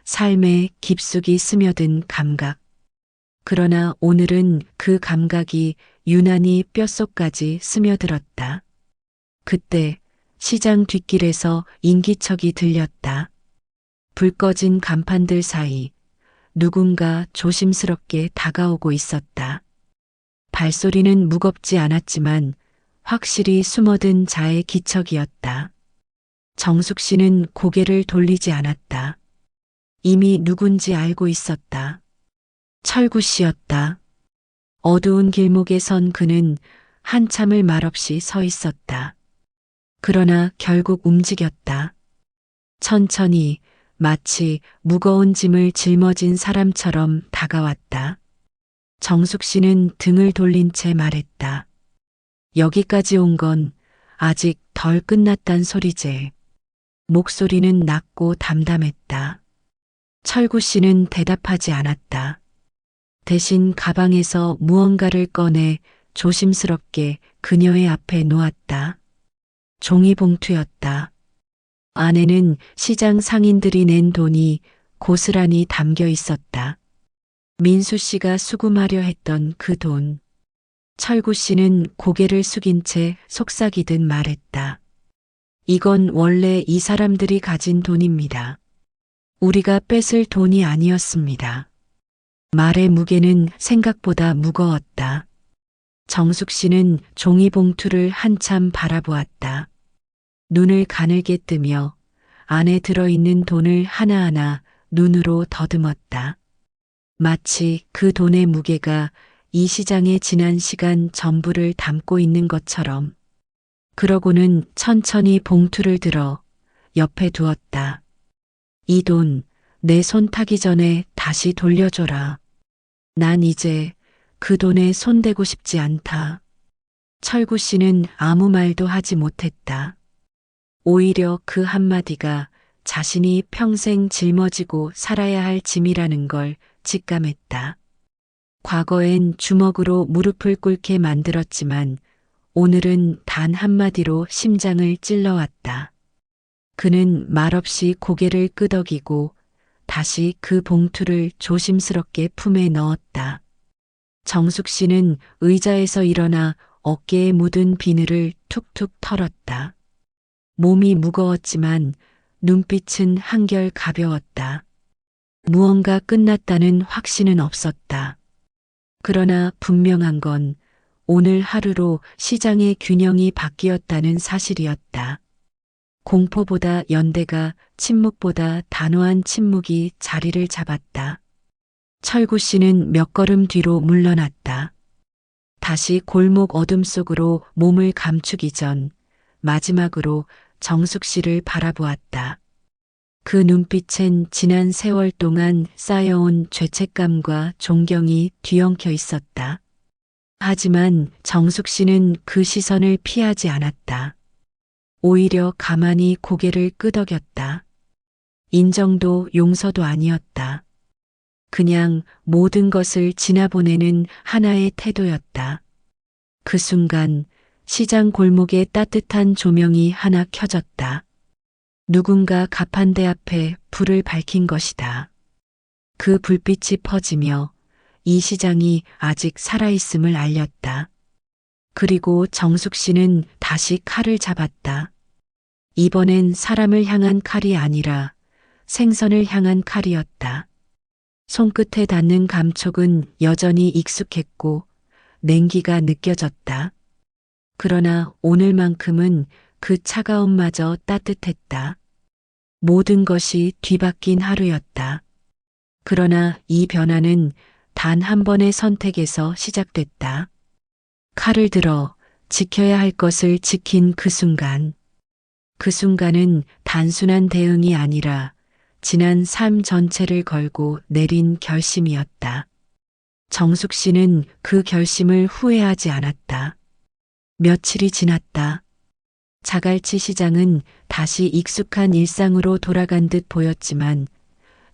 삶의 깊숙이 스며든 감각. 그러나 오늘은 그 감각이 유난히 뼛속까지 스며들었다. 그때 시장 뒷길에서 인기척이 들렸다. 불 꺼진 간판들 사이 누군가 조심스럽게 다가오고 있었다. 발소리는 무겁지 않았지만 확실히 숨어든 자의 기척이었다. 정숙 씨는 고개를 돌리지 않았다. 이미 누군지 알고 있었다. 철구 씨였다. 어두운 길목에 선 그는 한참을 말없이 서 있었다. 그러나 결국 움직였다. 천천히 마치 무거운 짐을 짊어진 사람처럼 다가왔다. 정숙 씨는 등을 돌린 채 말했다. 여기까지 온 건 아직 덜 끝났단 소리제. 목소리는 낮고 담담했다. 철구 씨는 대답하지 않았다. 대신 가방에서 무언가를 꺼내 조심스럽게 그녀의 앞에 놓았다. 종이봉투였다. 안에는 시장 상인들이 낸 돈이 고스란히 담겨 있었다. 민수 씨가 수금하려 했던 그 돈. 철구 씨는 고개를 숙인 채 속삭이듯 말했다. 이건 원래 이 사람들이 가진 돈입니다. 우리가 뺏을 돈이 아니었습니다. 말의 무게는 생각보다 무거웠다. 정숙 씨는 종이봉투를 한참 바라보았다. 눈을 가늘게 뜨며 안에 들어있는 돈을 하나하나 눈으로 더듬었다. 마치 그 돈의 무게가 이 시장의 지난 시간 전부를 담고 있는 것처럼. 그러고는 천천히 봉투를 들어 옆에 두었다. 이 돈 내 손 타기 전에 다시 돌려줘라. 난 이제 그 돈에 손대고 싶지 않다. 철구 씨는 아무 말도 하지 못했다. 오히려 그 한마디가 자신이 평생 짊어지고 살아야 할 짐이라는 걸 직감했다. 과거엔 주먹으로 무릎을 꿇게 만들었지만 오늘은 단 한마디로 심장을 찔러왔다. 그는 말없이 고개를 끄덕이고 다시 그 봉투를 조심스럽게 품에 넣었다. 정숙 씨는 의자에서 일어나 어깨에 묻은 비늘을 툭툭 털었다. 몸이 무거웠지만 눈빛은 한결 가벼웠다. 무언가 끝났다는 확신은 없었다. 그러나 분명한 건 오늘 하루로 시장의 균형이 바뀌었다는 사실이었다. 공포보다 연대가, 침묵보다 단호한 침묵이 자리를 잡았다. 철구 씨는 몇 걸음 뒤로 물러났다. 다시 골목 어둠 속으로 몸을 감추기 전 마지막으로 정숙 씨를 바라보았다. 그 눈빛엔 지난 세월 동안 쌓여온 죄책감과 존경이 뒤엉켜 있었다. 하지만 정숙 씨는 그 시선을 피하지 않았다. 오히려 가만히 고개를 끄덕였다. 인정도 용서도 아니었다. 그냥 모든 것을 지나보내는 하나의 태도였다. 그 순간 시장 골목에 따뜻한 조명이 하나 켜졌다. 누군가 가판대 앞에 불을 밝힌 것이다. 그 불빛이 퍼지며 이 시장이 아직 살아있음을 알렸다. 그리고 정숙 씨는 다시 칼을 잡았다. 이번엔 사람을 향한 칼이 아니라 생선을 향한 칼이었다. 손끝에 닿는 감촉은 여전히 익숙했고 냉기가 느껴졌다. 그러나 오늘만큼은 그 차가움마저 따뜻했다. 모든 것이 뒤바뀐 하루였다. 그러나 이 변화는 단 한 번의 선택에서 시작됐다. 칼을 들어 지켜야 할 것을 지킨 그 순간. 그 순간은 단순한 대응이 아니라 지난 삶 전체를 걸고 내린 결심이었다. 정숙 씨는 그 결심을 후회하지 않았다. 며칠이 지났다. 자갈치 시장은 다시 익숙한 일상으로 돌아간 듯 보였지만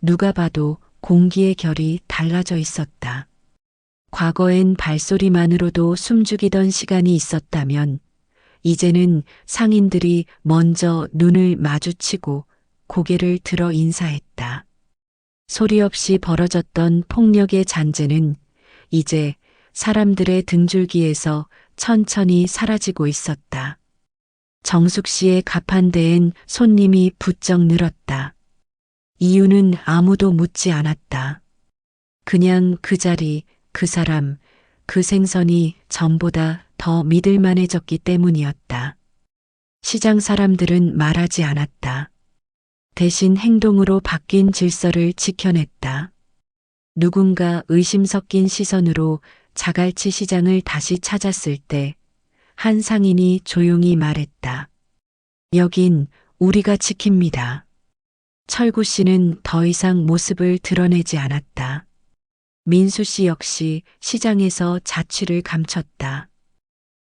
누가 봐도 공기의 결이 달라져 있었다. 과거엔 발소리만으로도 숨죽이던 시간이 있었다면 이제는 상인들이 먼저 눈을 마주치고 고개를 들어 인사했다. 소리 없이 벌어졌던 폭력의 잔재는 이제 사람들의 등줄기에서 천천히 사라지고 있었다. 정숙 씨의 가판대엔 손님이 부쩍 늘었다. 이유는 아무도 묻지 않았다. 그냥 그 자리, 그 사람, 그 생선이 전보다 더 믿을만해졌기 때문이었다. 시장 사람들은 말하지 않았다. 대신 행동으로 바뀐 질서를 지켜냈다. 누군가 의심 섞인 시선으로 자갈치 시장을 다시 찾았을 때 한 상인이 조용히 말했다. 여긴 우리가 지킵니다. 철구 씨는 더 이상 모습을 드러내지 않았다. 민수 씨 역시 시장에서 자취를 감췄다.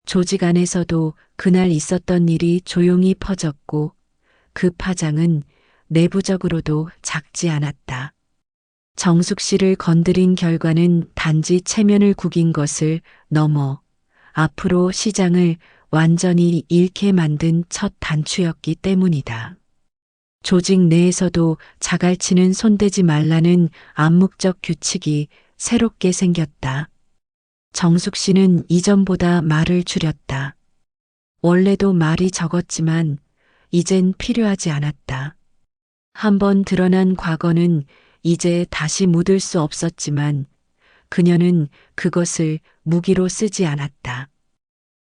조직 안에서도 그날 있었던 일이 조용히 퍼졌고 그 파장은 내부적으로도 작지 않았다. 정숙 씨를 건드린 결과는 단지 체면을 구긴 것을 넘어 앞으로 시장을 완전히 잃게 만든 첫 단추였기 때문이다. 조직 내에서도 자갈치는 손대지 말라는 암묵적 규칙이 새롭게 생겼다. 정숙 씨는 이전보다 말을 줄였다. 원래도 말이 적었지만 이젠 필요하지 않았다. 한번 드러난 과거는 이제 다시 묻을 수 없었지만 그녀는 그것을 무기로 쓰지 않았다.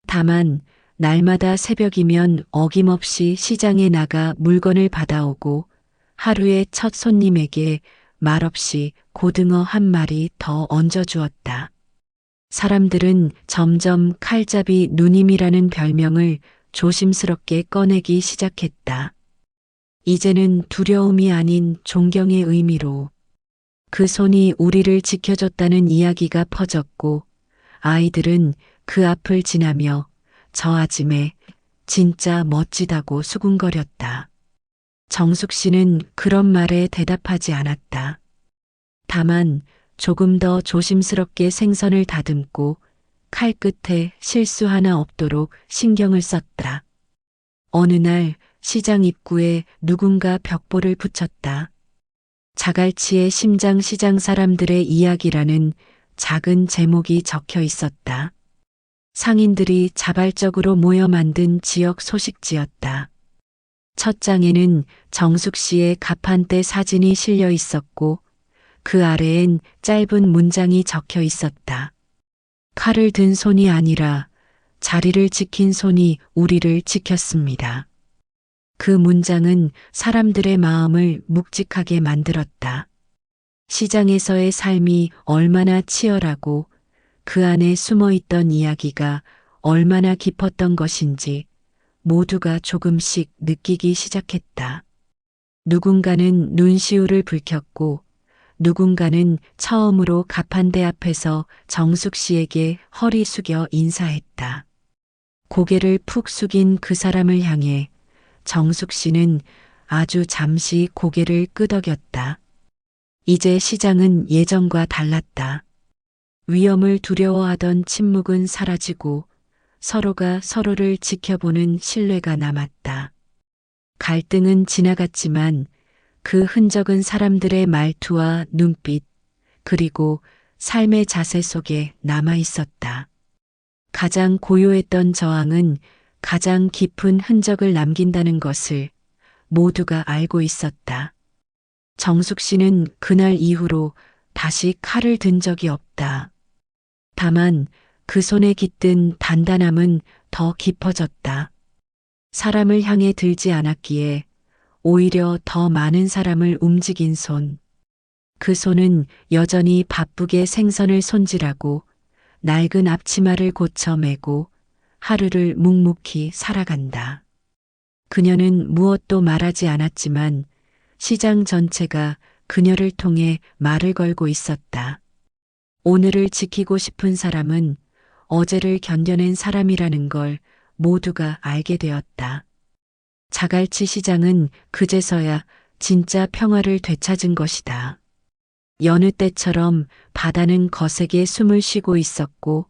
다만 날마다 새벽이면 어김없이 시장에 나가 물건을 받아오고 하루의 첫 손님에게 말없이 고등어 한 마리 더 얹어주었다. 사람들은 점점 칼잡이 누님이라는 별명을 조심스럽게 꺼내기 시작했다. 이제는 두려움이 아닌 존경의 의미로 그 손이 우리를 지켜줬다는 이야기가 퍼졌고 아이들은 그 앞을 지나며 저 아줌매 진짜 멋지다고 수군거렸다. 정숙 씨는 그런 말에 대답하지 않았다. 다만 조금 더 조심스럽게 생선을 다듬고 칼 끝에 실수 하나 없도록 신경을 썼다. 어느 날 시장 입구에 누군가 벽보를 붙였다. 자갈치의 심장 시장 사람들의 이야기라는 작은 제목이 적혀 있었다. 상인들이 자발적으로 모여 만든 지역 소식지였다. 첫 장에는 정숙 씨의 가판대 사진이 실려 있었고 그 아래엔 짧은 문장이 적혀 있었다. 칼을 든 손이 아니라 자리를 지킨 손이 우리를 지켰습니다. 그 문장은 사람들의 마음을 묵직하게 만들었다. 시장에서의 삶이 얼마나 치열하고 그 안에 숨어 있던 이야기가 얼마나 깊었던 것인지 모두가 조금씩 느끼기 시작했다. 누군가는 눈시울을 붉혔고 누군가는 처음으로 가판대 앞에서 정숙 씨에게 허리 숙여 인사했다. 고개를 푹 숙인 그 사람을 향해 정숙 씨는 아주 잠시 고개를 끄덕였다. 이제 시장은 예전과 달랐다. 위험을 두려워하던 침묵은 사라지고 서로가 서로를 지켜보는 신뢰가 남았다. 갈등은 지나갔지만 그 흔적은 사람들의 말투와 눈빛, 그리고 삶의 자세 속에 남아 있었다. 가장 고요했던 저항은 가장 깊은 흔적을 남긴다는 것을 모두가 알고 있었다. 정숙 씨는 그날 이후로 다시 칼을 든 적이 없다. 다만 그 손에 깃든 단단함은 더 깊어졌다. 사람을 향해 들지 않았기에 오히려 더 많은 사람을 움직인 손. 그 손은 여전히 바쁘게 생선을 손질하고 낡은 앞치마를 고쳐 매고 하루를 묵묵히 살아간다. 그녀는 무엇도 말하지 않았지만 시장 전체가 그녀를 통해 말을 걸고 있었다. 오늘을 지키고 싶은 사람은 어제를 견뎌낸 사람이라는 걸 모두가 알게 되었다. 자갈치 시장은 그제서야 진짜 평화를 되찾은 것이다. 여느 때처럼 바다는 거세게 숨을 쉬고 있었고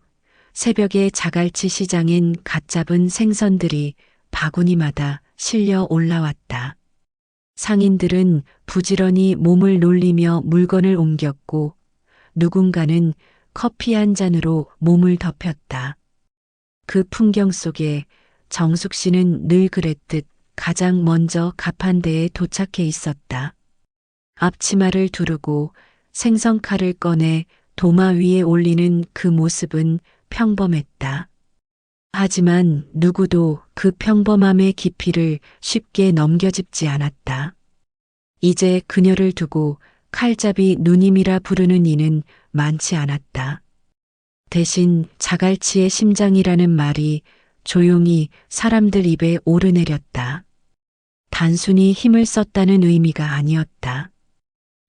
새벽에 자갈치 시장엔 갓 잡은 생선들이 바구니마다 실려 올라왔다. 상인들은 부지런히 몸을 놀리며 물건을 옮겼고 누군가는 커피 한 잔으로 몸을 덮였다. 그 풍경 속에 정숙 씨는 늘 그랬듯 가장 먼저 가판대에 도착해 있었다. 앞치마를 두르고 생선칼을 꺼내 도마 위에 올리는 그 모습은 평범했다. 하지만 누구도 그 평범함의 깊이를 쉽게 넘겨짚지 않았다. 이제 그녀를 두고 칼잡이 누님이라 부르는 이는 많지 않았다. 대신 자갈치의 심장이라는 말이 조용히 사람들 입에 오르내렸다. 단순히 힘을 썼다는 의미가 아니었다.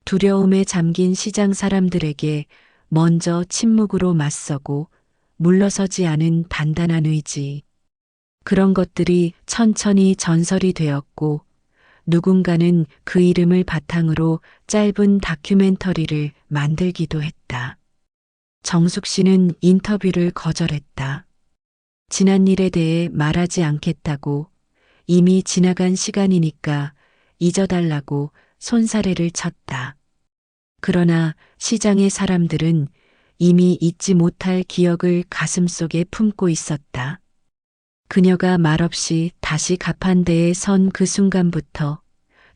두려움에 잠긴 시장 사람들에게 먼저 침묵으로 맞서고 물러서지 않은 단단한 의지. 그런 것들이 천천히 전설이 되었고 누군가는 그 이름을 바탕으로 짧은 다큐멘터리를 만들기도 했다. 정숙 씨는 인터뷰를 거절했다. 지난 일에 대해 말하지 않겠다고, 이미 지나간 시간이니까 잊어달라고 손사래를 쳤다. 그러나 시장의 사람들은 이미 잊지 못할 기억을 가슴속에 품고 있었다. 그녀가 말없이 다시 가판대에 선 그 순간부터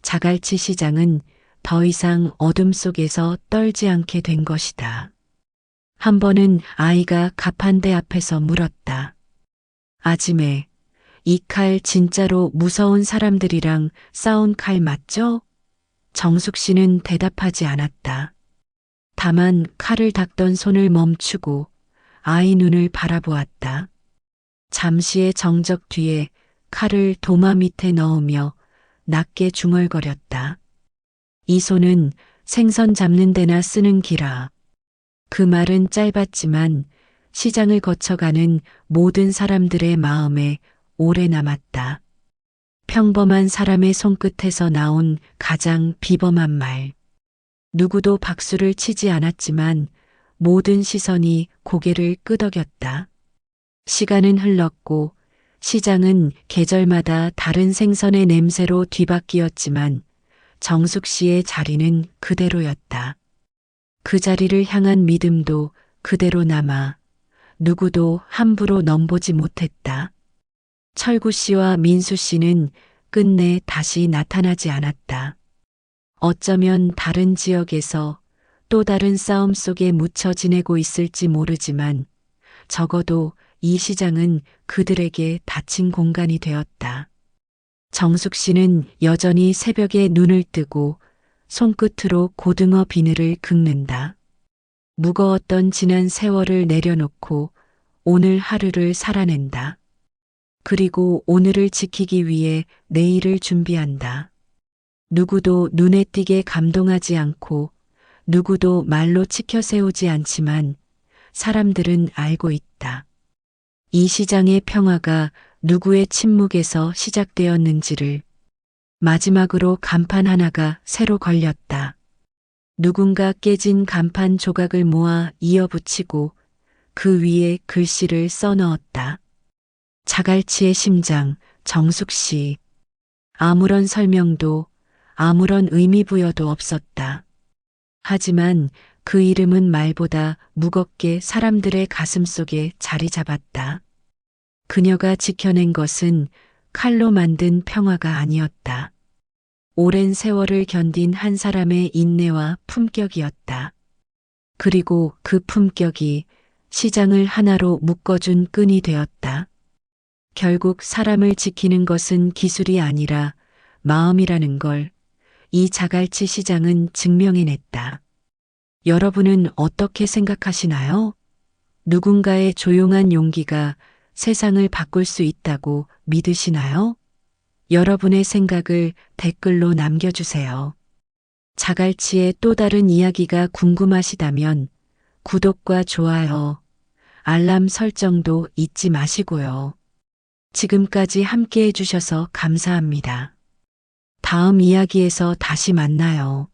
자갈치 시장은 더 이상 어둠 속에서 떨지 않게 된 것이다. 한 번은 아이가 가판대 앞에서 물었다. 아지매, 이 칼 진짜로 무서운 사람들이랑 싸운 칼 맞죠? 정숙 씨는 대답하지 않았다. 다만 칼을 닦던 손을 멈추고 아이 눈을 바라보았다. 잠시의 정적 뒤에 칼을 도마 밑에 넣으며 낮게 중얼거렸다. 이 손은 생선 잡는 데나 쓰는 기라. 그 말은 짧았지만 시장을 거쳐가는 모든 사람들의 마음에 오래 남았다. 평범한 사람의 손끝에서 나온 가장 비범한 말. 누구도 박수를 치지 않았지만 모든 시선이 고개를 끄덕였다. 시간은 흘렀고 시장은 계절마다 다른 생선의 냄새로 뒤바뀌었지만 정숙 씨의 자리는 그대로였다. 그 자리를 향한 믿음도 그대로 남아 누구도 함부로 넘보지 못했다. 철구 씨와 민수 씨는 끝내 다시 나타나지 않았다. 어쩌면 다른 지역에서 또 다른 싸움 속에 묻혀 지내고 있을지 모르지만 적어도 이 시장은 그들에게 닫힌 공간이 되었다. 정숙 씨는 여전히 새벽에 눈을 뜨고 손끝으로 고등어 비늘을 긁는다. 무거웠던 지난 세월을 내려놓고 오늘 하루를 살아낸다. 그리고 오늘을 지키기 위해 내일을 준비한다. 누구도 눈에 띄게 감동하지 않고 누구도 말로 치켜세우지 않지만 사람들은 알고 있다. 이 시장의 평화가 누구의 침묵에서 시작되었는지를. 마지막으로 간판 하나가 새로 걸렸다. 누군가 깨진 간판 조각을 모아 이어붙이고 그 위에 글씨를 써넣었다. 자갈치의 심장, 정숙 씨. 아무런 설명도 아무런 의미 부여도 없었다. 하지만 그 이름은 말보다 무겁게 사람들의 가슴 속에 자리 잡았다. 그녀가 지켜낸 것은 칼로 만든 평화가 아니었다. 오랜 세월을 견딘 한 사람의 인내와 품격이었다. 그리고 그 품격이 시장을 하나로 묶어준 끈이 되었다. 결국 사람을 지키는 것은 기술이 아니라 마음이라는 걸 이 자갈치 시장은 증명해냈다. 여러분은 어떻게 생각하시나요? 누군가의 조용한 용기가 세상을 바꿀 수 있다고 믿으시나요? 여러분의 생각을 댓글로 남겨주세요. 자갈치의 또 다른 이야기가 궁금하시다면 구독과 좋아요, 알람 설정도 잊지 마시고요. 지금까지 함께 해주셔서 감사합니다. 다음 이야기에서 다시 만나요.